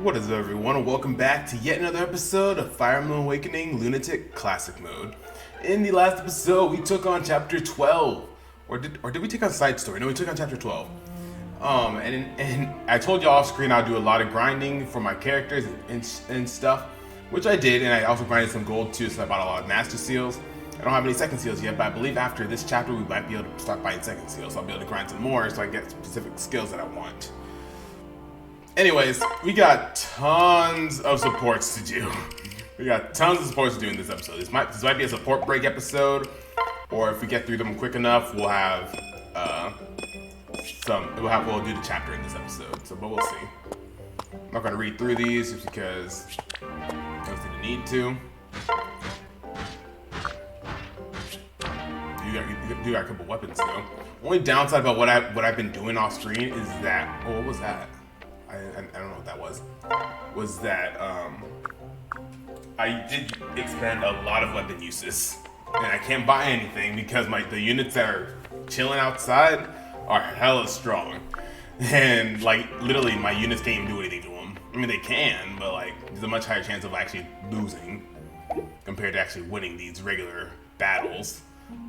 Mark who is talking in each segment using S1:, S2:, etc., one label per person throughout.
S1: What is up, everyone, and welcome back to yet another episode of Fire Emblem Awakening Lunatic Classic Mode. In the last episode, we took on Chapter 12. Or did we take on Side Story? No, we took on Chapter 12. And I told you off screen I'll do a lot of grinding for my characters and stuff, which I did, and I also grinded some gold too, so I bought a lot of Master Seals. I don't have any second seals yet, but I believe after this chapter we might be able to start buying second seals, so I'll be able to grind some more so I get specific skills that I want. Anyways, we got tons of supports to do. We got tons of supports to do in this episode. This might be a support break episode, or if we get through them quick enough, we'll have we'll do the chapter in this episode. So, but we'll see. I'm not gonna read through these just because I don't see the need to. You got a couple weapons though. Only downside about what I've been doing off screen is that what was that? I don't know what that was. Was that I did expand a lot of weapon uses, and I can't buy anything because the units that are chilling outside are hella strong, and like literally my units can't even do anything to them. I mean they can, but like there's a much higher chance of actually losing compared to actually winning these regular battles.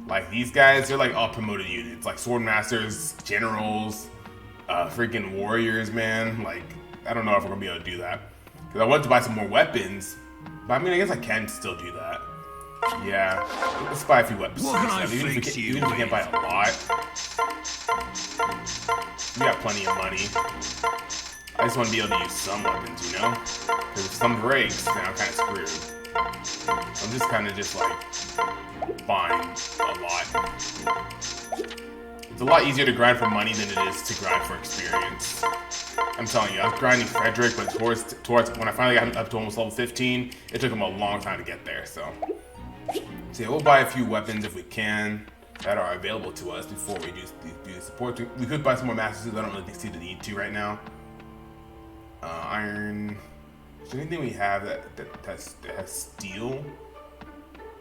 S1: Like these guys, they're like all promoted units, like sword masters, generals. Freaking warriors, man. Like, I don't know if we're gonna be able to do that. Because I wanted to buy some more weapons. But I mean, I guess I can still do that. Yeah. Let's buy a few weapons. Even if we can't buy a lot. We got plenty of money. I just want to be able to use some weapons, you know? Because if some breaks, then I'm kind of screwed. I'm just kind of just like buying a lot. It's a lot easier to grind for money than it is to grind for experience. I'm telling you, I was grinding Frederick, but towards when I finally got up to almost level 15, it took him a long time to get there. So yeah, we'll buy a few weapons if we can that are available to us before we do the support. We could buy some more Master Seals. I don't really see the need to right now. Iron. Is there anything we have that has steel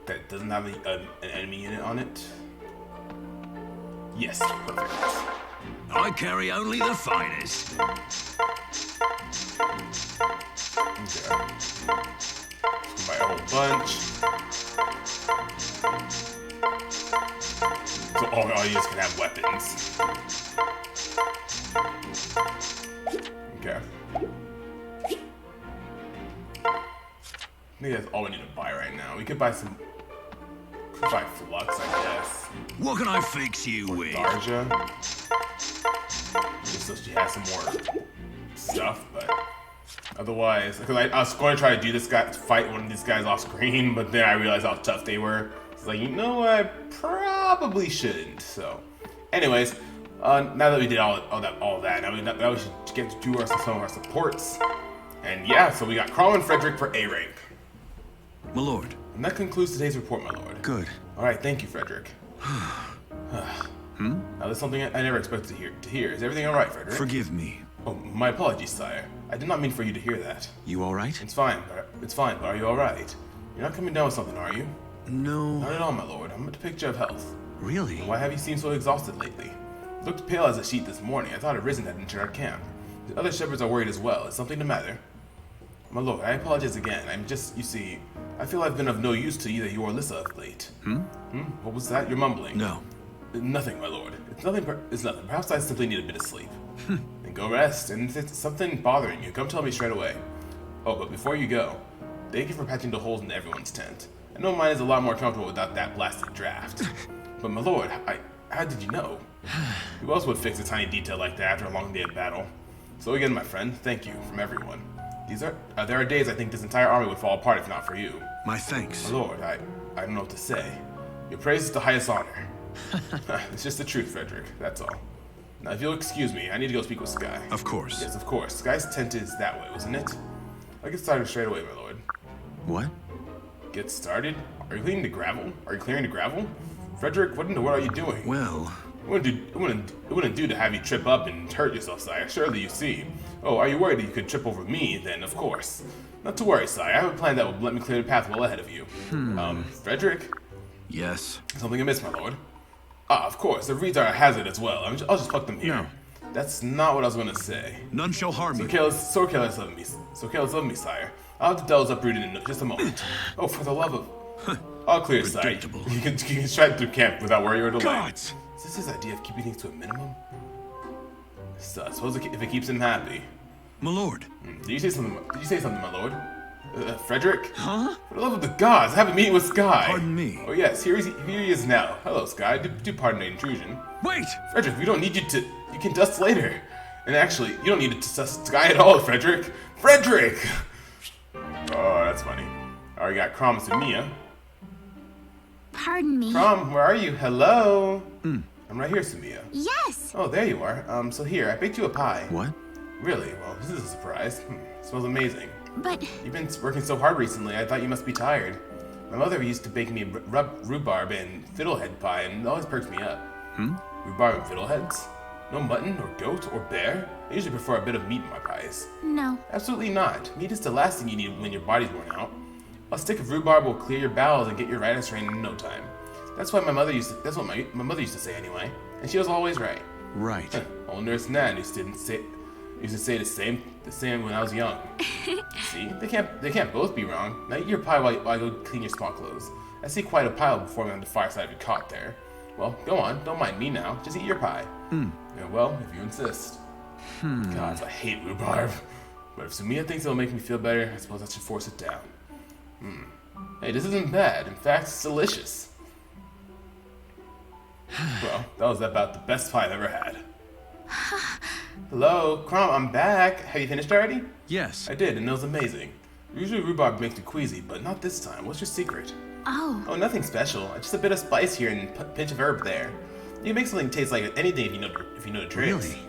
S1: that doesn't have an enemy unit on it? Yes, perfect.
S2: I carry only the finest.
S1: Okay. Let's buy a whole bunch. So all units can have weapons. Okay. I think that's all we need to buy right now. We could buy some. Buy Flux, I guess.
S2: What can I fix you with?
S1: Darja. Just so she has some more stuff, but otherwise, because I was going to try to do this guy, fight one of these guys off screen, but then I realized how tough they were. It's like, you know, I probably shouldn't. So, anyways, now that we did all that, now we should get to do some of our supports. And yeah, so we got Carl and Frederick for A rank.
S2: My lord.
S1: And that concludes today's report, my lord.
S2: Good.
S1: All right, thank you, Frederick. Now, there's something I never expected to hear. Is everything all right, Frederick?
S2: Forgive me.
S1: Oh, my apologies, sire. I did not mean for you to hear that.
S2: You all right?
S1: It's fine, but are you all right? You're not coming down with something, are you?
S2: No.
S1: Not at all, my lord. I'm at a picture of health.
S2: Really?
S1: Why have you seemed so exhausted lately? You looked pale as a sheet this morning. I thought a risen had entered our camp. The other shepherds are worried as well. Is something the matter? My lord, I apologize again. You see, I feel I've been of no use to either you or Alyssa of late. What was that? You're mumbling.
S2: No.
S1: Nothing, my lord. It's nothing. Perhaps I simply need a bit of sleep. Then go rest, and if it's something bothering you, come tell me straight away. Oh, but before you go, thank you for patching the holes in everyone's tent. I know mine is a lot more comfortable without that blasted draft. But my lord, how did you know? Who else would fix a tiny detail like that after a long day of battle? So again, my friend, thank you from everyone. There are days I think this entire army would fall apart if not for you.
S2: My thanks.
S1: My lord, I don't know what to say. Your praise is the highest honor. It's just the truth, Frederick, that's all. Now, if you'll excuse me, I need to go speak with Skye.
S2: Of course.
S1: Yes, of course. Skye's tent is that way, wasn't it? I'll get started straight away, my lord.
S2: What?
S1: Get started? Are you clearing the gravel? Frederick, what in the world are you doing?
S2: Well...
S1: It wouldn't do to have you trip up and hurt yourself, sire. Surely you see. Oh, are you worried that you could trip over me, then? Of course. Not to worry, sire. I have a plan that will let me clear the path well ahead of you. Frederick?
S2: Yes?
S1: Something amiss, my lord? Ah, of course. The reeds are a hazard as well. I'll just pluck them here.
S2: No.
S1: That's not what I was gonna say.
S2: None shall harm
S1: So
S2: you.
S1: careless of me. So careless of me, sire. I'll have the devils uprooted in just a moment. Oh, for the love of... All clear, sire.
S2: Predictable.
S1: You can stride through camp without worry or delay.
S2: Gods!
S1: Is this his idea of keeping things to a minimum? So I suppose if it keeps him happy.
S2: My lord.
S1: Did you say something? Did you say something, my lord? Frederick?
S2: Huh?
S1: For the love of the gods, I have a meeting with Skye.
S2: Pardon me.
S1: Oh yes, here he is now. Hello, Skye. Do pardon the intrusion.
S2: Wait!
S1: Frederick, we don't need you to. You can dust later. And actually, you don't need to dust Skye at all, Frederick. Frederick! Oh, that's funny. Alright, we got Crom and Sumia.
S3: Pardon me.
S1: Crom, where are you? Hello? I'm right here, Sumia.
S3: Yes.
S1: Oh, there you are. So here, I baked you a pie.
S2: What?
S1: Really? Well, this is a surprise. Smells amazing.
S3: But
S1: You've been working so hard recently, I thought you must be tired. My mother used to bake me rhubarb and fiddlehead pie, and it always perks me up. Rhubarb and fiddleheads? No mutton, or goat, or bear? I usually prefer a bit of meat in my pies.
S3: no.
S1: Absolutely not. Meat is the last thing you need when your body's worn out. A stick of rhubarb will clear your bowels and get your rights straight in no time. That's what my mother used to say anyway, and she was always right.
S2: Right.
S1: Old Nurse Nan used to say the same when I was young. See, they can't both be wrong. Now eat your pie while I go clean your small clothes. I see quite a pile before me on the far side of your cot there. Well, go on, don't mind me now. Just eat your pie. Yeah, well, if you insist. Gods, I hate rhubarb. But if Sumia thinks it'll make me feel better, I suppose I should force it down. Hey, this isn't bad. In fact, it's delicious. Well, that was about the best pie I've ever had. Hello, Crom, I'm back. Have you finished already?
S2: Yes.
S1: I did, and it was amazing. Usually rhubarb makes me queasy, but not this time. What's your secret?
S3: Oh.
S1: Oh, nothing special. Just a bit of spice here and a pinch of herb there. You can make something taste like anything if you know the tricks.
S2: Really?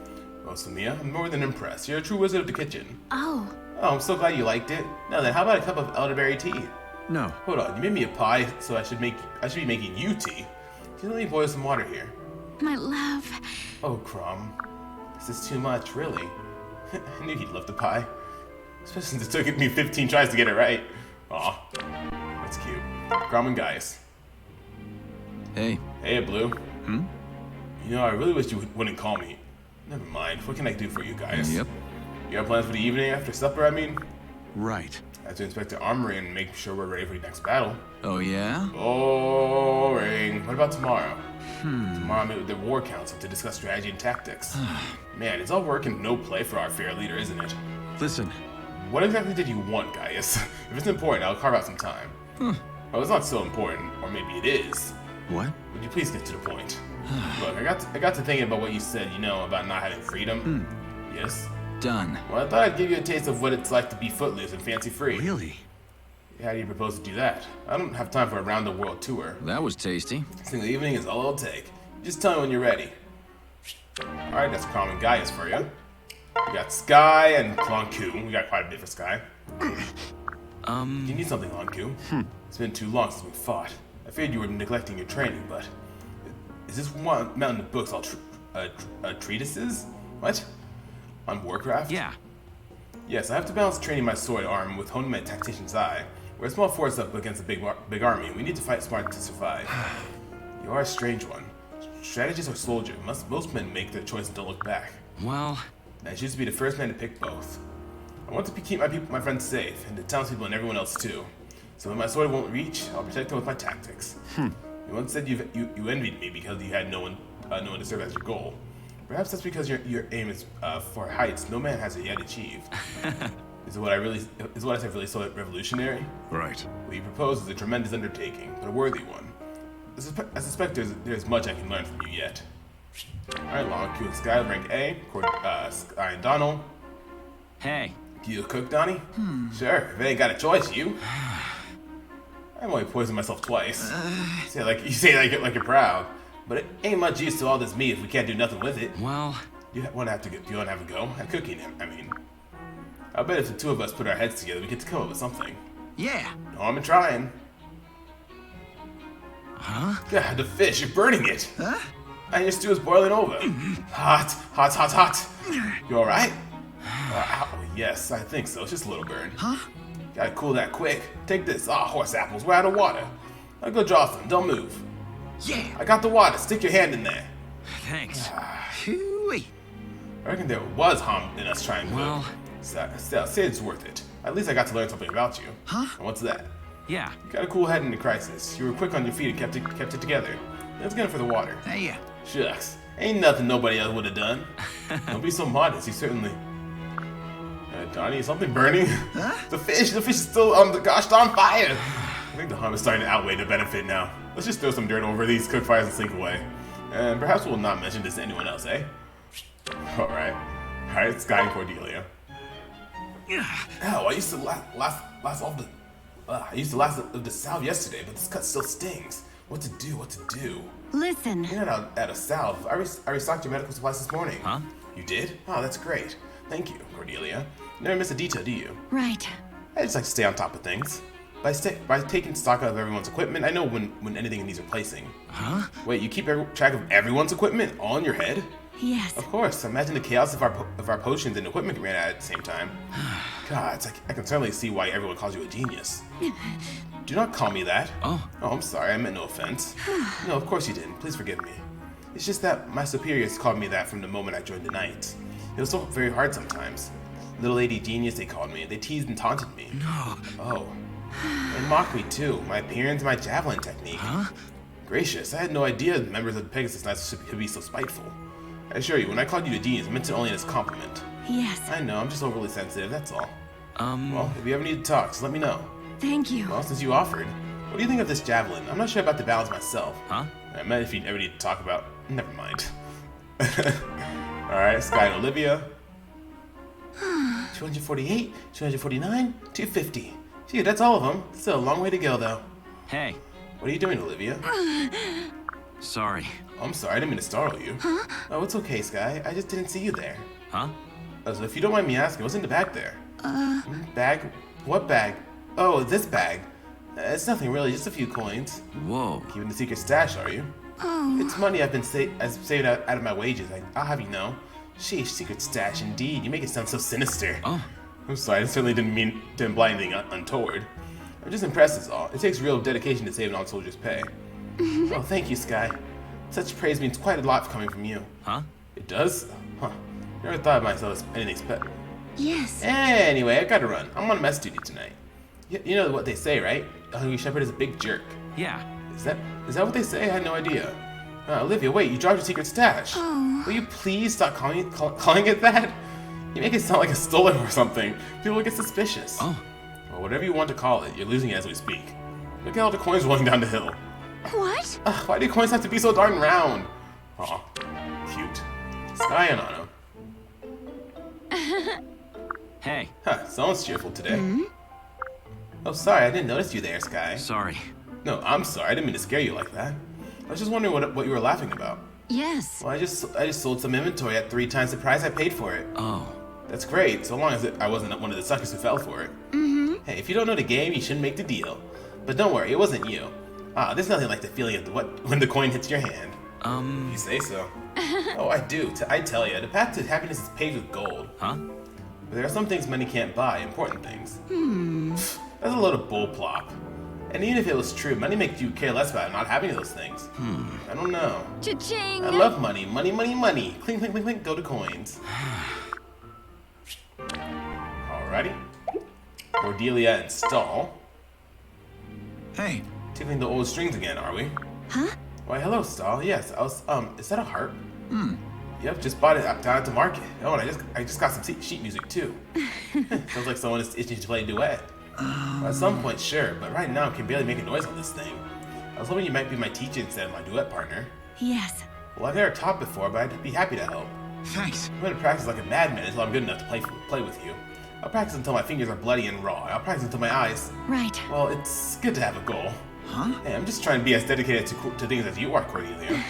S1: Well, Sumia, I'm more than impressed. You're a true wizard of the kitchen.
S3: Oh.
S1: Oh, I'm so glad you liked it. Now then, how about a cup of elderberry tea?
S2: No.
S1: Hold on, you made me a pie, so I should be making you tea. Just let me boil some water here.
S3: My love.
S1: Oh, Crom. This is too much, really. I knew he'd love the pie. Especially since it took me 15 tries to get it right. Aw, that's cute. Crom and Gaius.
S2: Hey.
S1: Hey, Blue. You know, I really wish you wouldn't call me. Never mind. What can I do for you, Gaius?
S2: Yep.
S1: You have plans for the evening after supper, I mean?
S2: Right.
S1: I have to inspect the armory and make sure we're ready for the next battle.
S2: Oh, yeah?
S1: Boring. What about tomorrow? Tomorrow I meet with the War Council to discuss strategy and tactics. Man, it's all work and no play for our fair leader, isn't it?
S2: Listen.
S1: What exactly did you want, Gaius? If it's important, I'll carve out some time. Oh, it's not so important, or maybe it is.
S2: What?
S1: Would you please get to the point? Look, I got to thinking about what you said, about not having freedom. Yes?
S2: Done.
S1: Well, I thought I'd give you a taste of what it's like to be footloose and fancy-free.
S2: Really?
S1: How do you propose to do that? I don't have time for a round-the-world tour.
S2: That was tasty.
S1: A single evening is all it'll take. Just tell me when you're ready. Alright, that's Crom and Gaius for you. We got Skye and Lonku. We got quite a bit for Skye. You need something, Lonku. It's been too long since we fought. I feared you were neglecting your training, but... Is this one mountain of books all treatises? What? On Warcraft?
S2: Yeah.
S1: Yes, I have to balance training my sword arm with honing my tactician's eye. We're a small force up against a big army. We need to fight smart to survive. You are a strange one. Strategist or soldier, most men make their choice and don't look back.
S2: Well...
S1: I choose to be the first man to pick both. I want to keep my friends safe, and the townspeople and everyone else too. So when my sword won't reach, I'll protect them with my tactics. You once said you envied me because you had no one to serve as your goal. Perhaps that's because your aim is for heights no man has yet achieved. Is what I said really so revolutionary?
S2: Right.
S1: What you propose is a tremendous undertaking, but a worthy one. I suspect there's much I can learn from you yet. Alright, Lonku and Skye, rank A. Skye and Donald.
S2: Hey.
S1: Do you cook, Donnie? Sure, if it ain't got a choice, you. I've only poisoned myself twice. You say like you're proud. But it ain't much use to all this meat if we can't do nothing with it.
S2: Well...
S1: Do you want to have a go at cooking him? I mean, I bet if the two of us put our heads together, we get to come up with something.
S2: Yeah.
S1: No harm in trying.
S2: Huh?
S1: God, the fish, you're burning it.
S2: Huh?
S1: And your stew is boiling over. Hot. You alright? Yes, I think so. It's just a little burn.
S2: Huh?
S1: Gotta cool that quick. Take this. Horse apples. We're out of water. I'll go draw some. Don't move.
S2: Yeah.
S1: I got the water. Stick your hand in there.
S2: Thanks. Phew-wee.
S1: I reckon there was harm in us trying to.
S2: Well...
S1: Still, say it's worth it. At least I got to learn something about you.
S2: Huh?
S1: And what's that?
S2: Yeah.
S1: You got a cool head in a crisis. You were quick on your feet and kept it together. Let's get it for the water.
S2: Hey,
S1: Shucks. Ain't nothing nobody else would have done. Don't be so modest. You certainly... Donnie, is something burning?
S2: Huh?
S1: The fish is still on fire. I think the harm is starting to outweigh the benefit now. Let's just throw some dirt over these cook fires and slink away. And perhaps we'll not mention this to anyone else, eh? Alright, Skye and Cordelia. Ow, I used to last of the salve yesterday, but this cut still stings. What to do?
S3: Listen.
S1: You're not out of salve. I restocked your medical supplies this morning.
S2: Huh?
S1: You did? Oh, that's great. Thank you, Cordelia. You never miss a detail, do you?
S3: Right.
S1: I just like to stay on top of things. By taking stock of everyone's equipment, I know when anything needs replacing.
S2: Huh?
S1: Wait, you keep track of everyone's equipment all in your head?
S3: Yes.
S1: Of course. Imagine the chaos if our potions and equipment ran out at the same time. God, it's like, I can certainly see why everyone calls you a genius. Do not call me that.
S2: Oh.
S1: Oh, I'm sorry. I meant no offense. No, of course you didn't. Please forgive me. It's just that my superiors called me that from the moment I joined the Knights. It was so very hard sometimes. Little lady genius, they called me. They teased and taunted me.
S2: No.
S1: Oh. They mocked me too. My appearance, my javelin technique.
S2: Huh?
S1: Gracious, I had no idea members of the Pegasus Knights could be so spiteful. I assure you, when I called you a genius, I meant it only as a compliment.
S3: Yes.
S1: I know, I'm just overly sensitive, that's all.
S2: Um...
S1: Well, if you ever need to talk, just let me know.
S3: Thank you.
S1: Well, since you offered, what do you think of this javelin? I'm not sure about the balance myself.
S2: Huh?
S1: I meant if you ever need to talk about... Never mind. Alright, Skye and Olivia. 248, 249, 250. Gee, that's all of them. Still a long way to go, though.
S2: Hey.
S1: What are you doing, Olivia?
S2: Sorry.
S1: Oh, I'm sorry, I didn't mean to startle you. Huh? Oh, it's okay, Skye. I just didn't see you there.
S2: Huh?
S1: So if you don't mind me asking, what's in the bag there? Bag? What bag? Oh, this bag. It's nothing really, just a few coins.
S2: Whoa.
S1: Keeping the secret stash, are you?
S3: Oh.
S1: It's money I've been saved out of my wages. I'll have you know. Sheesh, secret stash indeed. You make it sound so sinister.
S2: Oh.
S1: I'm sorry, I certainly didn't mean to imply anything untoward. I'm just impressed is all. It takes real dedication to save non-soldiers' pay. Oh, thank you, Skye. Such praise means quite a lot coming from you.
S2: Huh?
S1: It does? Huh. Never thought of myself as anything special.
S3: Yes.
S1: Anyway, I gotta run. I'm on mess duty tonight. You know what they say, right? A hungry shepherd is a big jerk.
S2: Yeah.
S1: Is that what they say? I had no idea. Olivia, wait, you dropped your secret stash.
S3: Oh.
S1: Will you please stop calling it that? You make it sound like a stolen or something. People will get suspicious.
S2: Oh.
S1: Well, whatever you want to call it, you're losing it as we speak. Look at all the coins rolling down the hill.
S3: What?
S1: Why do coins have to be so darn round? Aw, cute. Skye and Anna.
S2: Hey.
S1: Huh, someone's cheerful today. Oh, sorry, I didn't notice you there, Skye.
S2: Sorry.
S1: No, I'm sorry, I didn't mean to scare you like that. I was just wondering what you were laughing about.
S3: Yes.
S1: Well, I just sold some inventory at 3 times the price I paid for it.
S2: Oh.
S1: That's great, so long as I wasn't one of the suckers who fell for it. Hey, if you don't know the game, you shouldn't make the deal. But don't worry, it wasn't you. There's nothing like the feeling of when the coin hits your hand. If you say so. Oh, I do. I tell you, the path to happiness is paved with gold.
S2: Huh?
S1: But there are some things money can't buy, important things. That's a load of bull plop. And even if it was true, money makes you care less about not having those things. I don't know.
S3: Cha-ching!
S1: I love money. Money, money, money. Clink, clink, clink, clink, go to coins. Alrighty. Cordelia and Stall.
S2: Hey.
S1: Tickling the old strings again, are we?
S3: Huh?
S1: Why, hello, Stall. Yes, is that a harp? Yep, just bought it down at the market. Oh, and I just got some sheet music, too. Sounds like someone is itching to play a duet. Well, at some point, sure, but right now I can barely make a noise on this thing. I was hoping you might be my teacher instead of my duet partner.
S3: Yes.
S1: Well, I've never taught before, but I'd be happy to help.
S2: Thanks.
S1: I'm going to practice like a madman until I'm good enough to play with you. I'll practice until my fingers are bloody and raw. I'll practice until my eyes...
S3: Right.
S1: Well, it's good to have a goal.
S2: Huh?
S1: Hey, I'm just trying to be as dedicated to things as you are, Cordelia.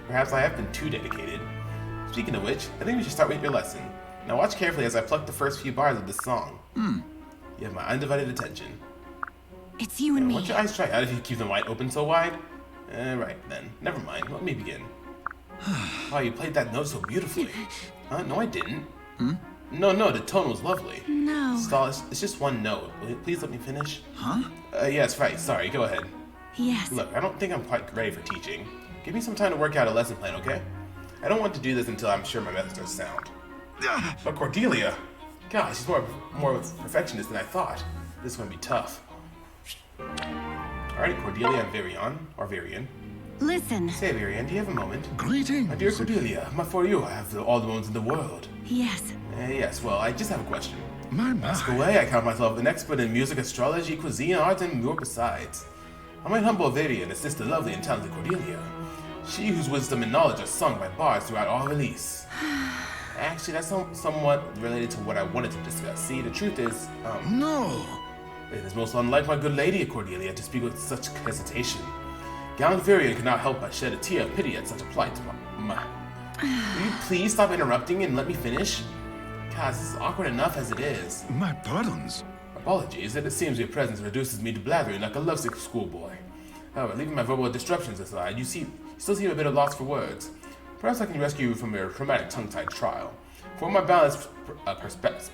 S1: Perhaps I have been too dedicated. Speaking of which, I think we should start with your lesson. Now watch carefully as I pluck the first few bars of this song. You have my undivided attention.
S3: It's you and me.
S1: Won't your eyes try out if you keep them wide open so wide? Right then. Never mind. Let me begin. Wow, you played that note so beautifully. No, I didn't. No, the tone was lovely.
S3: No.
S1: Stall, it's just one note. Will you please let me finish?
S2: Huh?
S1: Yes, right. Sorry, go ahead.
S3: Yes.
S1: Look, I don't think I'm quite ready for teaching. Give me some time to work out a lesson plan, okay? I don't want to do this until I'm sure my methods are sound. But Cordelia, gosh, she's more of a perfectionist than I thought. This is going to be tough. Alrighty, Cordelia and Varian.
S3: Listen.
S1: Say, Varian, do you have a moment?
S4: Greetings.
S1: My dear Cordelia, for you, I have all the moments in the world.
S3: Yes.
S1: Yes, well, I just have a question.
S4: My.
S1: Ask away, I count myself an expert in music, astrology, cuisine, art, and more besides. I might humble Varian, assist the lovely and talented Cordelia. She whose wisdom and knowledge are sung by bards throughout all release. Actually, that's somewhat related to what I wanted to discuss. See, the truth is,
S4: No.
S1: it is most unlike my good lady Cordelia to speak with such hesitation. Gallant Varian could not help but shed a tear of pity at such a plight. Will you please stop interrupting and let me finish? Gosh, this is awkward enough as it is.
S4: My pardons.
S1: Apologies, it seems your presence reduces me to blathering like a lovesick schoolboy. However, leaving my verbal disruptions aside, you still seem a bit of lost for words. Perhaps I can rescue you from your traumatic tongue-tied trial. For my balanced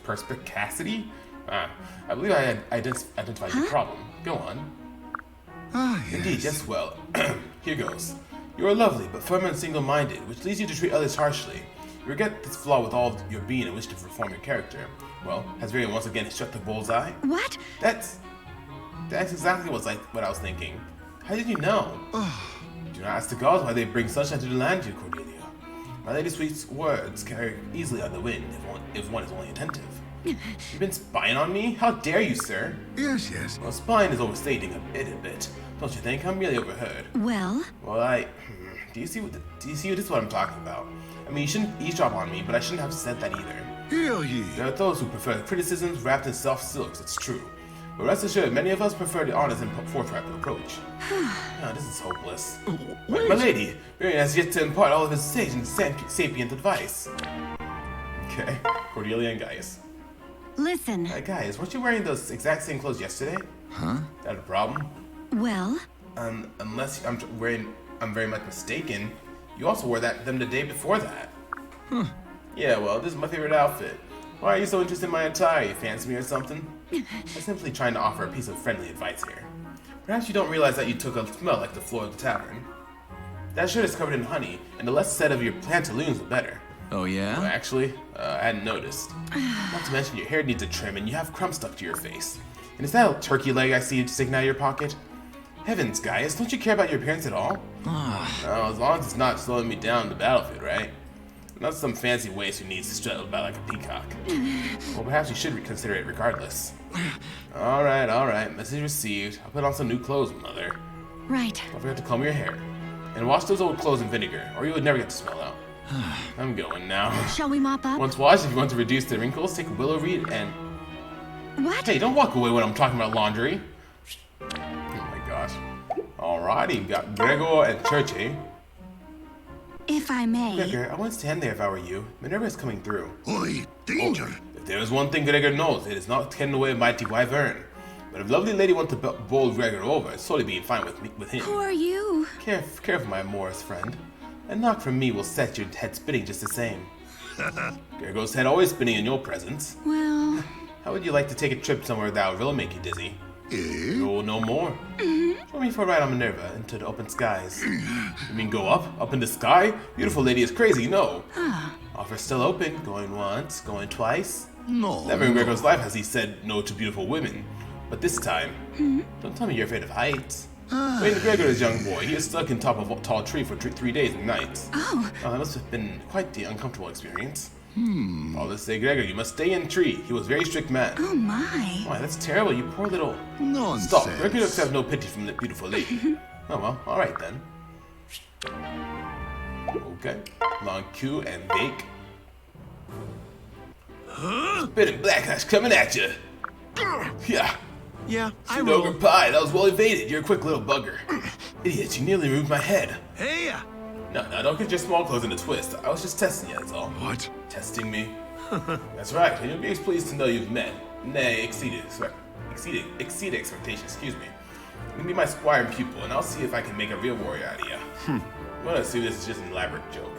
S1: perspicacity, I believe I identified your problem. Go on.
S4: Ah, yes.
S1: Indeed, yes, well, here goes. You are lovely, but firm and single-minded, which leads you to treat others harshly. You regret this flaw with all of your being and wish to reform your character. Well, has Varian once again struck the bullseye?
S3: What?
S1: That's exactly what I was thinking. How did you know? Do not ask the gods why they bring sunshine to the land, dear Cordelia. My lady's sweet words carry easily on the wind if one is only attentive. You've been spying on me? How dare you, sir?
S4: Yes, yes.
S1: Well, spying is overstating a bit. Don't you think? I'm merely overheard.
S3: Well?
S1: Well, do you see this is what I'm talking about? I mean, you shouldn't eavesdrop on me, but I shouldn't have said that either.
S4: Hear ye.
S1: There are those who prefer criticisms wrapped in soft silks, it's true. But rest assured, many of us prefer the honest and forthright approach. This is hopeless.
S4: Wait.
S1: My lady, Varian has yet to impart all of his sage and sapient advice. Okay, Cordelia and Gaius.
S3: Listen.
S1: Gaius, weren't you wearing those exact same clothes yesterday?
S4: Huh?
S1: That a problem?
S3: Well?
S1: Unless I'm very much mistaken, you also wore them the day before that. Yeah, well, this is my favorite outfit. Why are you so interested in my attire? You fancy me or something? I'm simply trying to offer a piece of friendly advice here. Perhaps you don't realize that you took a smell like the floor of the tavern. That shirt is covered in honey, and the less said of your pantaloons, the better.
S2: Oh, yeah?
S1: Well, actually, I hadn't noticed. Not to mention your hair needs a trim, and you have crumbs stuck to your face. And is that a turkey leg I see sticking out of your pocket? Heavens, Gaius, don't you care about your appearance at all? As long as it's not slowing me down in the battlefield, right? Not some fancy waist who needs to strut about like a peacock. Well, perhaps you should reconsider it regardless. Alright. Message received. I'll put on some new clothes, mother.
S3: Right.
S1: Don't forget to comb your hair. And wash those old clothes in vinegar, or you would never get the smell out. I'm going now.
S3: Shall we mop up?
S1: Once washed, if you want to reduce the wrinkles, take a willow reed and...
S3: What?
S1: Hey, don't walk away when I'm talking about laundry. Oh my gosh. Alrighty, we got Gregor and Churchy.
S3: If I may.
S1: Gregor, I wouldn't stand there if I were you. Minerva is coming through.
S4: Oi, danger.
S1: If there is one thing Gregor knows, it is not tending away a mighty wyvern. But if lovely lady wants to bowl Gregor over, it's solely being fine with him.
S3: Who are you?
S1: Careful, my Morris friend. A knock from me will set your head spinning just the same. Gregor's head always spinning in your presence.
S3: Well...
S1: How would you like to take a trip somewhere that will really make you dizzy?
S4: Eh?
S1: You'll know more. Join me for a ride on Minerva into the open skies. You mean go up? Up in the sky? Beautiful lady is crazy, no. Offer's still open. Going once, going twice.
S4: No.
S1: Never in Gregor's life has he said no to beautiful women. But this time, don't tell me you're afraid of heights. Wait, Gregor is a young boy. He is stuck in top of a tall tree for 3 days and nights.
S3: Oh.
S1: That must have been quite the uncomfortable experience. All this say, Gregor, you must stay in tree. He was a very strict man.
S3: Oh my.
S1: Why, that's terrible, you poor little...
S4: Nonsense.
S1: Stop, Gregor looks have no pity from the beautiful lady. Oh well, alright then. Okay, long queue and bake. Spit and black hash coming at you. Yeah.
S2: Yeah, I
S1: Shoot
S2: roll.
S1: ogre pie, that was well evaded. You're a quick little bugger. Idiot, you nearly removed my head.
S2: Hey!
S1: No, don't get your small clothes in a twist. I was just testing you, that's all.
S4: What?
S1: Testing me? That's right, and you'll be pleased to know you've met, nay, exceeded expectations, excuse me. You can be my squire and pupil, and I'll see if I can make a real warrior out of you. I'm gonna assume this is just an elaborate joke.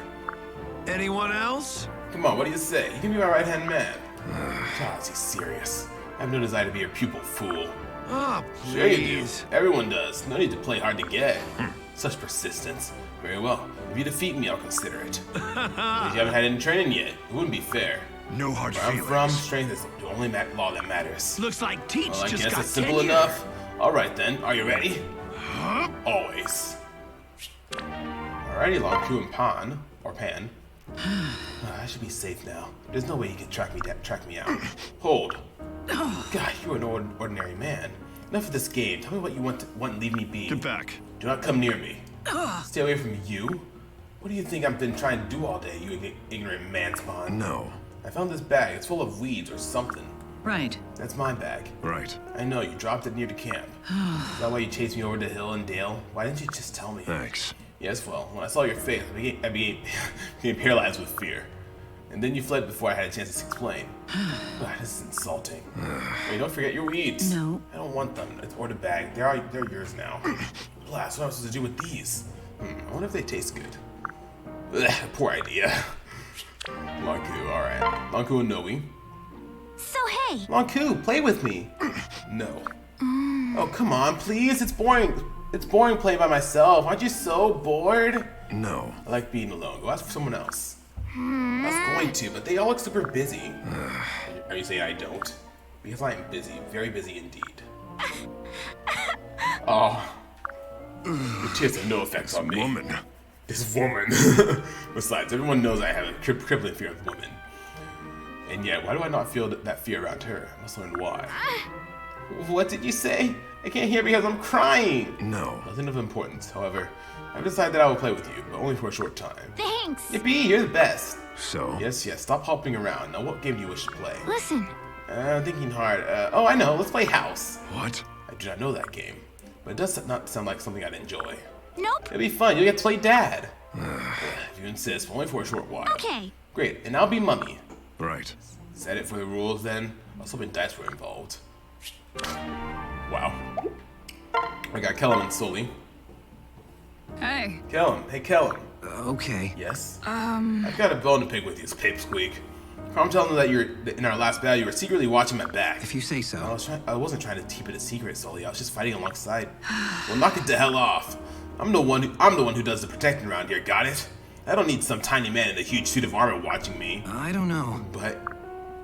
S2: Anyone else?
S1: Come on, what do you say? You can be my right-hand man. God, is he serious? I have no desire to be your pupil, fool.
S2: Oh,
S1: Sure you do.
S2: please.
S1: Everyone does. No need to play hard to get. Such persistence. Very well. If you defeat me, I'll consider it. But you haven't had any training yet. It wouldn't be fair.
S4: No hard
S1: Where I'm
S4: feelings.
S1: from, strength is the only law that matters.
S2: Looks like Teach
S1: Well, I
S2: just
S1: guess
S2: got
S1: it's simple
S2: tenure.
S1: enough. Alright then, are you ready? Always. Alrighty, Lonku and Pan. Or Pan. I should be safe now. There's no way you can track me out. Hold. God, you're an ordinary man. Enough of this game. Tell me what you want and leave me be.
S2: Get back.
S1: Do not come near me. Stay away from you? What do you think I've been trying to do all day, you ignorant man-spawn?
S4: No.
S1: I found this bag. It's full of weeds or something.
S3: Right.
S1: That's my bag.
S4: Right.
S1: I know, you dropped it near the camp. Is that why you chased me over the hill and dale? Why didn't you just tell me?
S4: Thanks.
S1: Yes, well, when I saw your face, I became paralyzed with fear. And then you fled before I had a chance to explain. God, this is insulting. Wait, don't forget your weeds.
S3: No.
S1: I don't want them. Or the bag. They're yours now. Blast, what am I supposed to do with these? I wonder if they taste good. Ugh, poor idea. Lonku, alright. Lonku and Noe.
S3: So hey,
S1: Lonku, play with me. No. Oh, come on, please. It's boring. It's boring playing by myself. Aren't you so bored?
S4: No.
S1: I like being alone. Go ask for someone else. I was going to, but they all look super busy. Are you saying I don't? Because I am busy. Very busy indeed. Oh. The tears have no effects on me.
S4: Woman.
S1: This woman. Besides, everyone knows I have a crippling fear of women. And yet, why do I not feel that fear around her? I must learn why. What did you say? I can't hear because I'm crying.
S4: No.
S1: Nothing of importance. However, I've decided that I will play with you, but only for a short time.
S3: thanks.
S1: Yippee, you're the best.
S4: So?
S1: Yes, stop hopping around. Now, what game do you wish to play?
S3: Listen,
S1: Thinking hard. Oh, I know. Let's play House.
S4: What?
S1: I do not know that game, but it does not sound like something I'd enjoy.
S3: nope.
S1: It'll be fun. You'll get to play Dad. If you insist, but only for a short while.
S3: Okay.
S1: Great, and I'll be Mummy.
S4: Right.
S1: Is that it for the rules then? I was hoping dice were involved. Wow. I got Kellum and Sully.
S3: Hey.
S1: Kellum, hey Kellum.
S2: Okay.
S1: Yes? I've got a bone to pick with you, Pipsqueak. I'm telling them that in our last battle you were secretly watching my back.
S2: If you say so.
S1: I wasn't trying to keep it a secret, Sully. I was just fighting alongside. Well, knock it the hell off. I'm the one who does the protecting around here, got it? I don't need some tiny man in a huge suit of armor watching me.
S2: I don't know.
S1: But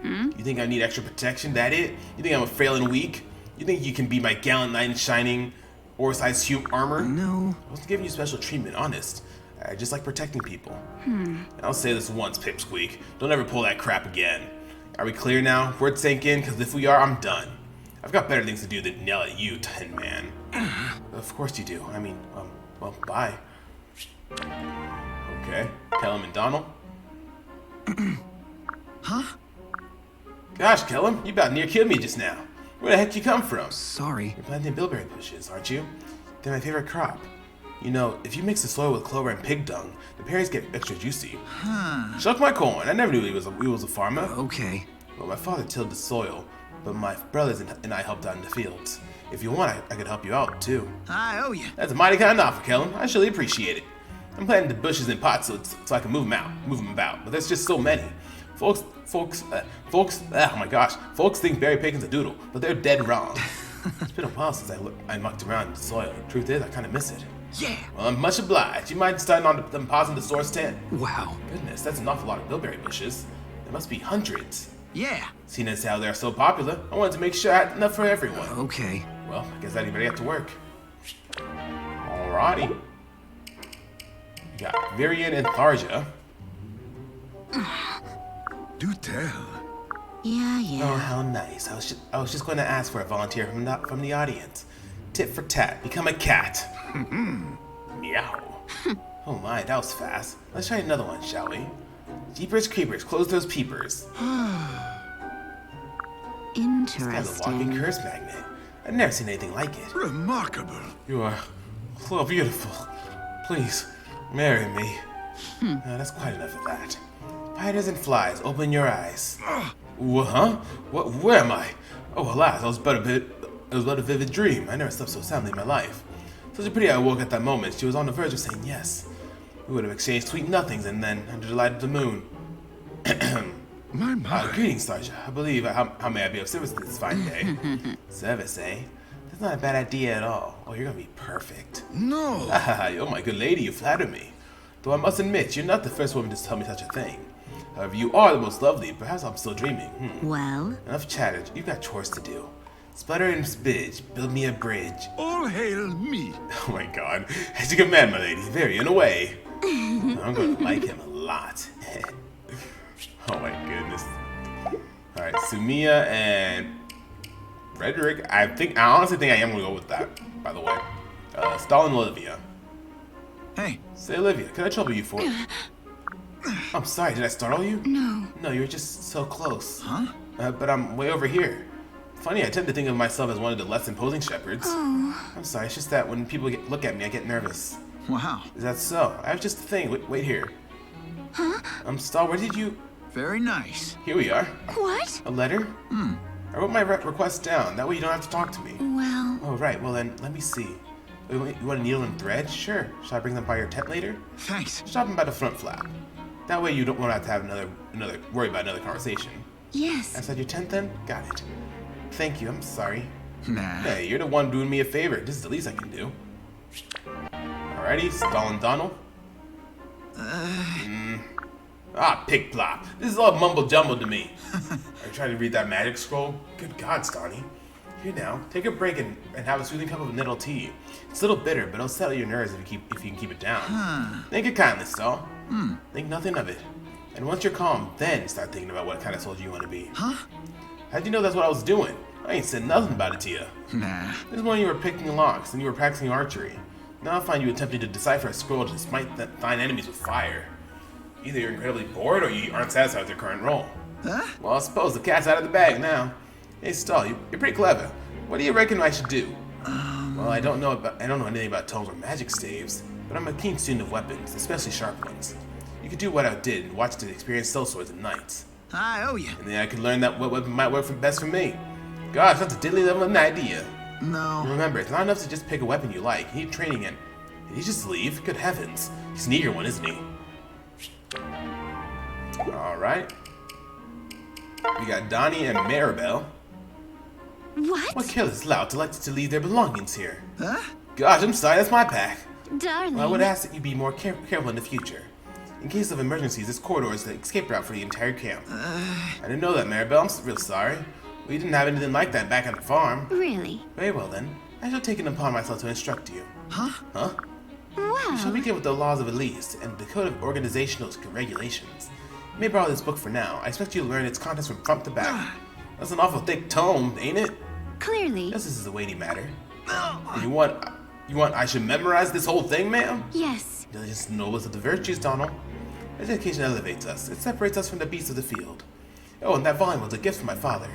S1: you think I need extra protection? That it? You think I'm frail and weak? You think you can be my gallant knight in shining oversized human armor?
S2: No.
S1: I wasn't giving you special treatment, honest. I just like protecting people. And I'll say this once, Pipsqueak. Don't ever pull that crap again. Are we clear now? Word sank in? Because if we are, I'm done. I've got better things to do than yell at you, Tin Man. Of course you do. I mean, well, bye. Okay. Kellum and Donald?
S2: Huh?
S1: Gosh, Kellum, you about near killed me just now. Where the heck you come from?
S2: Sorry.
S1: You're planting bilberry bushes, aren't you? They're my favorite crop. You know, if you mix the soil with clover and pig dung, the berries get extra juicy. Shuck my corn. I never knew he was a farmer.
S2: Okay.
S1: Well, my father tilled the soil, but my brothers and I helped out in the fields. If you want, I could help you out, too.
S2: I owe you.
S1: That's a mighty kind offer, Kellum. I surely appreciate it. I'm planting the bushes in pots so I can move them about, but there's just so many. Folks, oh my gosh, folks think berry picing's a doodle, but they're dead wrong. It's been a while since I mucked around in the soil. The truth is, I kind of miss it.
S2: Yeah.
S1: Well, I'm much obliged. You mind starting on them pots in the source tent?
S2: Wow.
S1: Goodness, that's an awful lot of bilberry bushes. There must be hundreds.
S2: Yeah.
S1: Seeing as how they're so popular, I wanted to make sure I had enough for everyone.
S2: Okay.
S1: Well, I guess anybody get to work. Alrighty. We got Virian and Tharja.
S4: Do tell.
S3: Yeah.
S1: Oh, how nice. I was just going to ask for a volunteer from the audience. Tit for tat, become a cat. Meow. Oh my, that was fast. Let's try another one, shall we? Jeepers creepers, close those peepers. This guy's a walking
S3: Interesting.
S1: curse magnet. I've never seen anything like it.
S4: Remarkable.
S1: You are so beautiful. Please, marry me. That's quite enough of that. Spiders and flies, open your eyes. Huh? Where am I? Oh, alas, it was but a vivid dream. I never slept so soundly in my life. Such a pity I woke at that moment. She was on the verge of saying yes. We would have exchanged sweet nothings, and then, under the light of the moon.
S4: My.
S1: Greetings, Tharja. I believe, how may I be of service this fine day? Service, eh? That's not a bad idea at all. Oh, you're gonna be perfect.
S4: No.
S1: Oh my good lady, you flatter me. Though I must admit, you're not the first woman to tell me such a thing. However, you are the most lovely. Perhaps I'm still dreaming.
S3: Well,
S1: Enough chatter. You've got chores to do. Splatter and spidge. Build me a bridge.
S4: All hail me.
S1: Oh my god. As you command, my lady. Very in a way. I'm gonna like him a lot. Oh my goodness. Alright, Sumiya and Frederick. I honestly think I am gonna go with that, by the way. Stalin and Olivia.
S2: Hey,
S1: Say, Olivia, can I trouble you for it? I'm sorry, did I startle you?
S3: no.
S1: No, you were just so close.
S2: huh?
S1: But I'm way over here. Funny, I tend to think of myself as one of the less imposing shepherds.
S3: Oh,
S1: I'm sorry, it's just that when people look at me, I get nervous.
S2: Wow.
S1: Is that so? I have just a thing. Wait here.
S3: huh?
S1: Star, where did you...
S2: Very nice.
S1: Here we are.
S3: What?
S1: A letter? I wrote my request down. That way you don't have to talk to me.
S3: Well,
S1: Oh, right. Well, then, let me see. You want a needle and thread? Sure. Shall I bring them by your tent later?
S2: Thanks.
S1: Stop them by the front flap. That way you don't want to have another worry about another conversation.
S3: yes.
S1: Outside your tent, then? Got it. Thank you. I'm sorry.
S2: Nah.
S1: Hey, you're the one doing me a favor. This is the least I can do. Alrighty, Stalin Donald. Pig plop. This is all mumble jumble to me. Are you trying to read that magic scroll? Good God, Stani. Here now, take a break and have a soothing cup of nettle tea. It's a little bitter, but it'll settle your nerves if you can keep it down. Think it kindly, Stahl. Think nothing of it. And once you're calm, then start thinking about what kind of soldier you want to be.
S2: Huh?
S1: How'd you know that's what I was doing? I ain't said nothing about it to you.
S2: Nah.
S1: This morning you were picking locks and you were practicing archery. Now I find you attempting to decipher a scroll to smite thine enemies with fire. Either you're incredibly bored or you aren't satisfied with your current role.
S2: Huh?
S1: Well, I suppose the cat's out of the bag now. Hey, Stahl, you're pretty clever. What do you reckon I should do? Well, I don't know anything about tomes or magic staves, but I'm a keen student of weapons, especially sharp ones. You could do what I did and watch the experienced sellswords and knights.
S2: I owe you.
S1: And then I could learn that what weapon might work best for me. Gosh, that's a diddly level of an idea.
S2: No.
S1: Remember, it's not enough to just pick a weapon you like. You need training in. Did he just leave? Good heavens. He's an eager one, isn't he? Alright. We got Donnie and Maribel.
S3: What?
S1: What careless lout elected to leave their belongings here?
S2: Huh?
S1: Gosh, I'm sorry, that's my pack.
S3: Darling.
S1: Well, I would ask that you be more careful in the future. In case of emergencies, this corridor is the escape route for the entire camp. I didn't know that, Maribel. I'm real sorry. We didn't have anything like that back on the farm.
S3: Really?
S1: Very well, then. I shall take it upon myself to instruct you.
S2: Huh?
S1: Huh? You shall
S3: Wow.
S1: begin with the laws of Elise and the code of organizational regulations. You may borrow this book for now. I expect you to learn its contents from front to back. That's an awful thick tome, ain't it?
S3: Clearly.
S1: Yes, this is a weighty matter. And you want I should memorize this whole thing, ma'am?
S3: Yes.
S1: Diligence is the noblest of the virtues, Donald. Education elevates us. It separates us from the beasts of the field. Oh, and that volume was a gift from my father.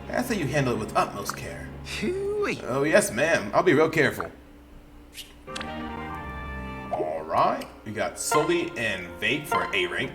S1: I ask that you handle it with utmost care.
S2: Hooey.
S1: Oh, yes, ma'am. I'll be real careful. Alright. We got Sully and Vake for A rank.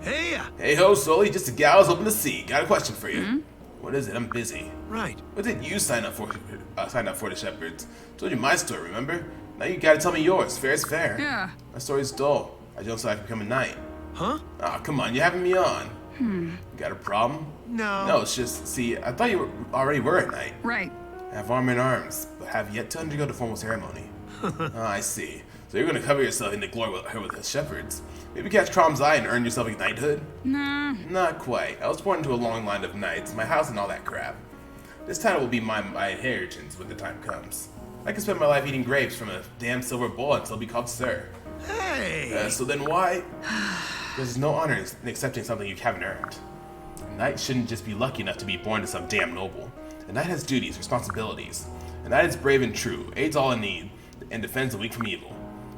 S2: Hey.
S1: Hey ho, Sully. Just a gal I was hoping to see. Got a question for you. What is it? I'm busy.
S2: Right.
S1: What did you sign up for the Shepherds? Told you my story, remember? Now you gotta tell me yours. Fair is fair.
S3: Yeah.
S1: My story's dull. I jumped so I could become a knight.
S2: Huh?
S1: Aw, come on, you're having me on. You got a problem?
S2: No.
S1: No, it's just, see, I thought you already were a knight.
S3: Right.
S1: I have armor and arms, but have yet to undergo the formal ceremony. I see. So you're gonna cover yourself in the glory with the shepherds. Maybe catch Trom's eye and earn yourself a knighthood?
S3: Nah.
S1: Not quite. I was born into a long line of knights, my house and all that crap. This title will be my inheritance when the time comes. I could spend my life eating grapes from a damn silver bowl and still be called sir.
S2: Hey.
S1: So then why? There's no honor in accepting something you haven't earned. A knight shouldn't just be lucky enough to be born to some damn noble. A knight has duties, responsibilities. A knight is brave and true, aids all in need, and defends the weak from evil.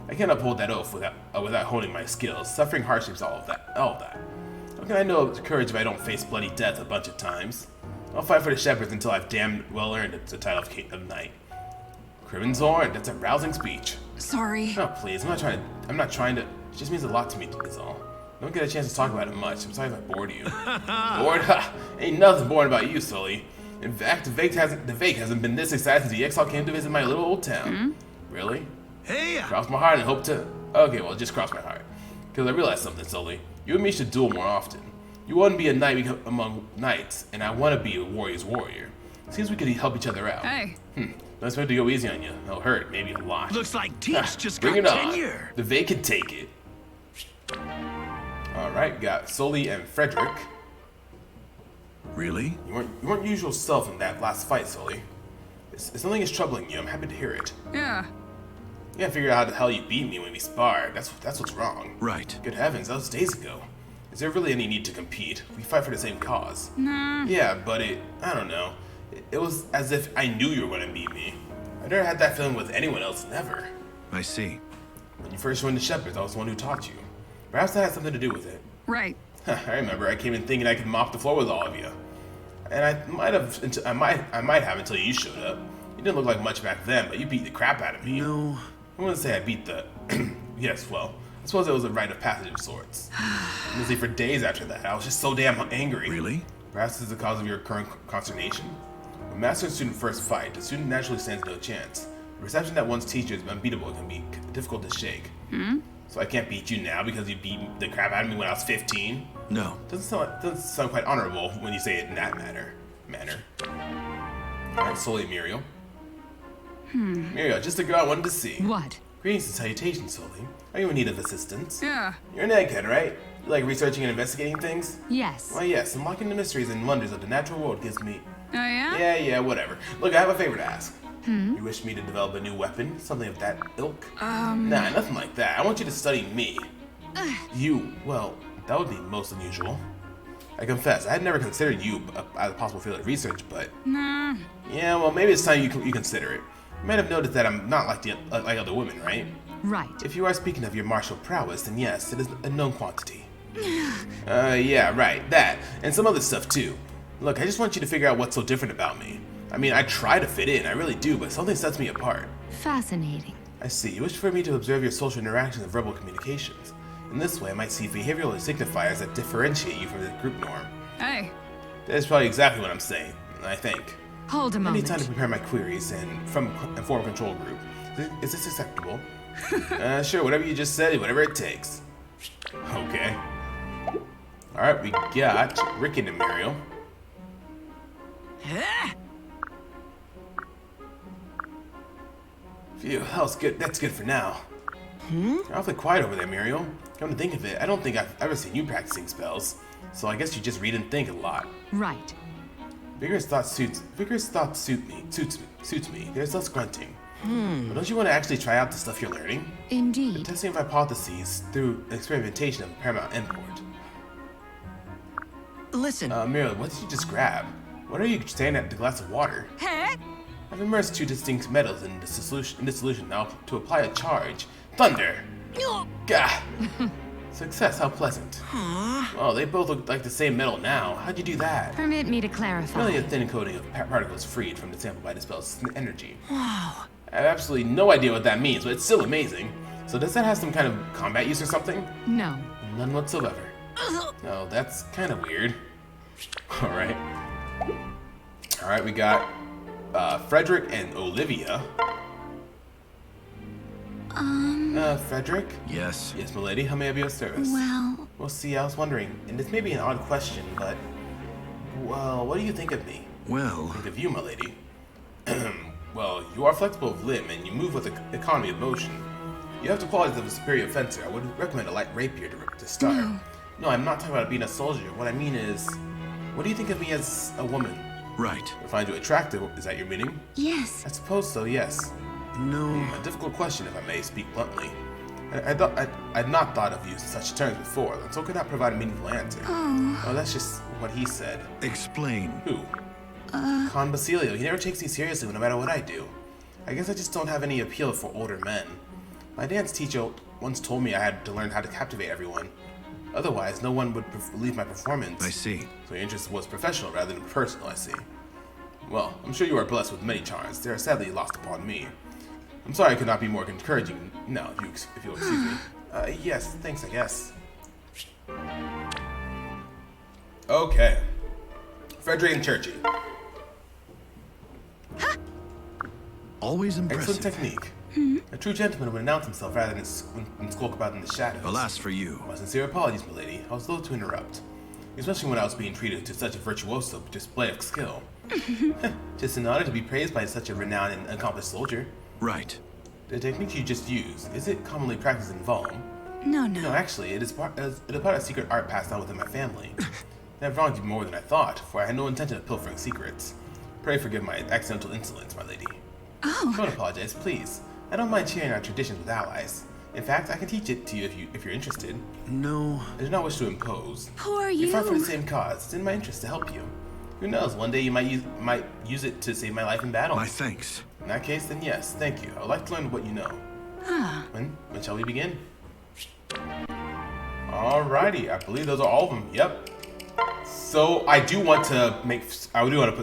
S1: I can't uphold that oath without honing my skills, suffering hardships, all of that. How can I know courage if I don't face bloody death a bunch of times? I'll fight for the shepherds until I've damn well earned the title of knight. Criven's Horn, that's a rousing speech.
S3: Sorry.
S1: Oh, please, I'm not trying to, it just means a lot to me, is all. I don't get a chance to talk about it much. I'm sorry if I bored you. Bored? Ha! Ain't nothing boring about you, Sully. In fact, the Vake hasn't been this excited since the Exile came to visit my little old town. Really?
S2: Hey.
S1: Cross my heart and hope to... Okay, well, just cross my heart. Because I realized something, Sully. You and me should duel more often. You want to be a knight among knights, and I want to be a warrior's warrior. Seems we could help each other out.
S5: Hey.
S1: Don't expect to go easy on you. It'll hurt, maybe a lot.
S2: Looks like Teach just
S1: Bring
S2: got
S1: it on.
S2: tenure.
S1: The Vay can take it. Alright, we got Sully and Frederick.
S4: Really?
S1: You weren't your usual self in that last fight, Sully. If something is troubling you, I'm happy to hear it.
S5: Yeah.
S1: You gotta figure out how the hell you beat me when we sparred. That's what's wrong.
S4: Right.
S1: Good heavens, that was days ago. Is there really any need to compete? We fight for the same cause.
S5: Nah.
S1: Yeah, but I don't know. It was as if I knew you were gonna beat me. I never had that feeling with anyone else, never.
S4: I see.
S1: When you first joined the Shepherds, I was the one who taught you. Perhaps that had something to do with it.
S5: Right.
S1: I remember I came in thinking I could mop the floor with all of you. And I might have until you showed up. You didn't look like much back then, but you beat the crap out of me.
S4: No.
S1: I wouldn't say I beat the... yes, well, I suppose it was a rite of passage of sorts. Honestly, for days after that, I was just so damn angry.
S4: Really?
S1: Perhaps this is the cause of your current consternation? When master and student first fight, the student naturally stands no chance. The perception that one's teacher is unbeatable can be difficult to shake. So I can't beat you now because you beat the crap out of me when I was 15?
S4: No.
S1: Doesn't sound quite honorable when you say it in that manner. Alright, Sully, Muriel. Muriel, just the girl I wanted to see.
S5: What?
S1: Greetings and salutations, Sully. Are you in need of assistance?
S5: Yeah.
S1: You're an egghead, right? You like researching and investigating things?
S3: Yes.
S1: Why, yes, unlocking the mysteries and wonders of the natural world gives me...
S5: Oh, yeah?
S1: Yeah, whatever. Look, I have a favor to ask. You wish me to develop a new weapon? Something of that ilk? Nah, nothing like that. I want you to study me. Well, that would be most unusual. I confess, I had never considered you as a possible field of research, but...
S5: Nah.
S1: Yeah, well, maybe it's time you consider it. You might have noticed that I'm not like other women, right?
S3: Right.
S1: If you are speaking of your martial prowess, then yes, it is a known quantity. Yeah, right, that. And some other stuff, too. Look, I just want you to figure out what's so different about me. I mean, I try to fit in, I really do, but something sets me apart.
S3: Fascinating.
S1: I see. You wish for me to observe your social interactions and verbal communications. In this way, I might see behavioral signifiers that differentiate you from the group norm.
S5: Hey.
S1: That's probably exactly what I'm saying, I think.
S3: Hold a
S1: I
S3: moment.
S1: need time to prepare my queries and form a control group. Is this acceptable? Sure, whatever you just said, whatever it takes. Okay. Alright, we got Rick and Muriel. Phew, that's good for now. You're awfully quiet over there, Muriel. Come to think of it, I don't think I've ever seen you practicing spells. So I guess you just read and think a lot.
S3: Right.
S1: Vigorous thought suits me. There's less grunting. But don't you want to actually try out the stuff you're learning?
S3: Indeed.
S1: Testing of hypotheses through experimentation of paramount import.
S2: Listen,
S1: Muriel, what did you just grab? What are you staring at the glass of water?
S5: Hey.
S1: I've immersed two distinct metals in this solution now to apply a charge. Thunder! Gah! Success, how pleasant. Oh, they both look like the same metal now. How'd you do that?
S3: Permit me to clarify.
S1: Merely a thin coating of particles freed from the sample by dispels energy. Wow. I have absolutely no idea what that means, but it's still amazing. So does that have some kind of combat use or something?
S3: No.
S1: None whatsoever. Oh, that's kind of weird. Alright. Alright, we got Frederick and Olivia. Frederick?
S4: Yes.
S1: Yes, milady, how may I be of service?
S3: Well,
S1: See, I was wondering, and this may be an odd question, but... Well, what do you think of me?
S4: Well,
S1: Think of you, milady. Well, you are flexible of limb, and you move with economy of motion. You have the qualities of a superior fencer. I would recommend a light rapier to start. No, I'm not talking about being a soldier. What I mean is... What do you think of me as a woman?
S4: right.
S1: I find you attractive, is that your meaning?
S3: yes.
S1: I suppose so, yes.
S4: No.
S1: A difficult question, if I may speak bluntly. I'd not thought of you in such terms before, and so could not provide a meaningful answer. Oh, that's just what he said.
S4: Explain.
S1: Who? Con Basilio. He never takes me seriously no matter what I do. I guess I just don't have any appeal for older men. My dance teacher once told me I had to learn how to captivate everyone. Otherwise, no one would believe my performance.
S4: I see.
S1: So your interest was professional rather than personal, I see. Well, I'm sure you are blessed with many charms. They are sadly lost upon me. I'm sorry I could not be more encouraging. No, if you'll excuse me. Yes, thanks, I guess. Okay. Frederick and Churchy.
S4: Always
S1: Excellent
S4: impressive.
S1: technique. A true gentleman would announce himself rather than skulk about in the shadows.
S4: Alas for you.
S1: My sincere apologies, milady. I was loath to interrupt, especially when I was being treated to such a virtuoso display of skill. Just an honor to be praised by such a renowned and accomplished soldier.
S4: Right.
S1: The technique you just used, is it commonly practiced in Valm?
S3: No.
S1: No, actually, it is part of a secret art passed down within my family. I've wronged you more than I thought, for I had no intention of pilfering secrets. Pray forgive my accidental insolence, my lady.
S3: Oh.
S1: Don't apologize, please. I don't mind sharing our traditions with allies. In fact, I can teach it to you if you're interested.
S4: No.
S1: I do not wish to impose.
S3: Poor
S1: We
S3: you.
S1: fight for the same cause. It's in my interest to help you. Who knows? One day you might use it to save my life in battle.
S4: My thanks.
S1: In that case, then yes, thank you. I would like to learn what you know.
S3: Ah.
S1: When shall we begin? Alrighty, I believe those are all of them. Yep. So I do want to put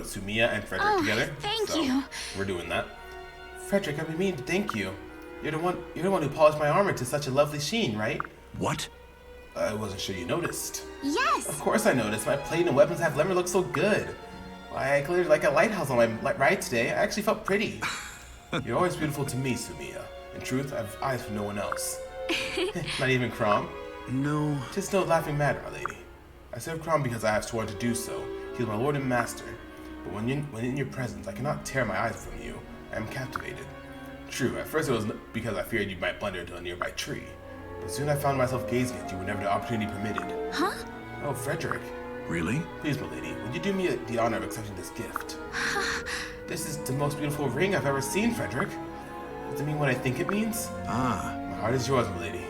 S1: Sumiya and Frederick together.
S3: Thank
S1: so
S3: you.
S1: We're doing that. Frederick, I've been meaning to thank you. You're the one who polished my armor to such a lovely sheen, right?
S4: What?
S1: I wasn't sure you noticed.
S3: Yes.
S1: Of course I noticed. My plate and weapons have never looked so good. Why, I glittered like a lighthouse on my ride today. I actually felt pretty. You're always beautiful to me, Sumiya. In truth, I've eyes for no one else. Not even Crom.
S4: No.
S1: Just no laughing matter, my lady. I serve Crom because I have sworn to do so. He is my lord and master. But when in your presence, I cannot tear my eyes from you. I am captivated. True, at first it was because I feared you might blunder into a nearby tree. But soon I found myself gazing at you whenever the opportunity permitted.
S3: Huh?
S1: Oh, Frederick.
S4: Really?
S1: Please, my lady, would you do me the honor of accepting this gift? This is the most beautiful ring I've ever seen, Frederick. Does it mean what I think it means?
S4: Ah.
S1: My heart is yours, my lady.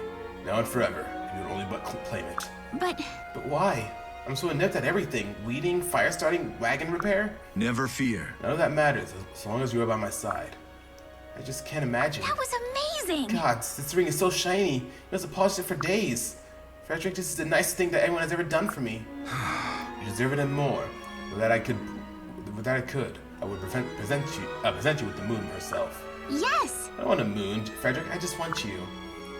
S1: Now and forever. You would only but claim it.
S3: But
S1: But why? I'm so inept at everything. Weeding, fire starting, wagon repair.
S4: Never fear.
S1: None of that matters as long as you are by my side. I just can't imagine.
S3: that was amazing.
S1: God, this ring is so shiny. You must have polished it for days. Frederick, this is the nicest thing that anyone has ever done for me. You deserve it and more. With that I could, I would present you with the moon herself.
S3: Yes.
S1: I don't want a moon, Frederick. I just want you.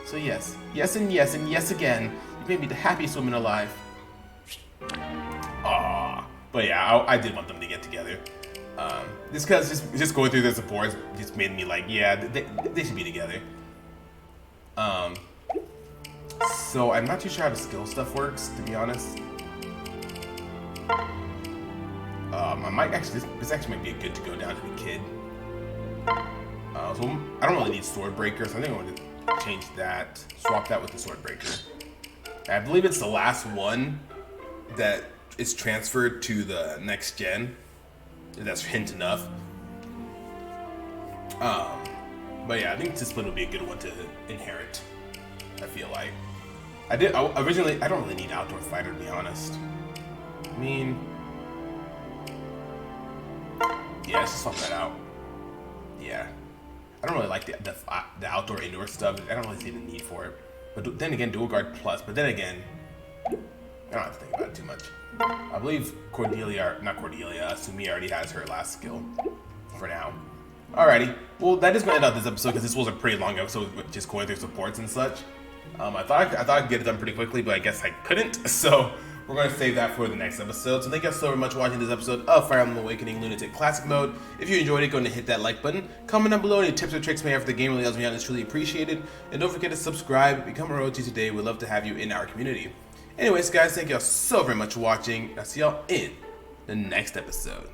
S1: So yes, yes and yes and yes again. You made me the happiest woman alive. Aww. But yeah, I did want them to get together. Just because just going through their supports just made me like, yeah, they should be together. So I'm not too sure how the skill stuff works, to be honest. I might actually, this actually might be good to go down to the kid. So I don't really need sword breaker, so I think I'm going to change that, swap that with the sword breaker. I believe it's the last one that is transferred to the next gen. If that's hint enough. But yeah, I think this split would be a good one to inherit. I feel like I don't really need outdoor fighter, to be honest. I mean, yeah, let's just swap that out. Yeah, I don't really like the outdoor indoor stuff. I don't really see the need for it. But then again, dual guard plus. But then again, I don't have to think about it too much. I believe Sumiya already has her last skill for now. Alrighty, well that is going to end out this episode because this was a pretty long episode with just going through supports and such. I thought I could get it done pretty quickly, but I guess I couldn't. So we're going to save that for the next episode. So thank you guys so very much for watching this episode of Fire Emblem Awakening Lunatic Classic Mode. If you enjoyed it, go ahead and hit that like button. Comment down below any tips or tricks you may have for the game. Really helps me out and it's truly appreciated. And don't forget to subscribe, become a royalty today. We'd love to have you in our community. Anyways, guys, thank y'all so very much for watching. I'll see y'all in the next episode.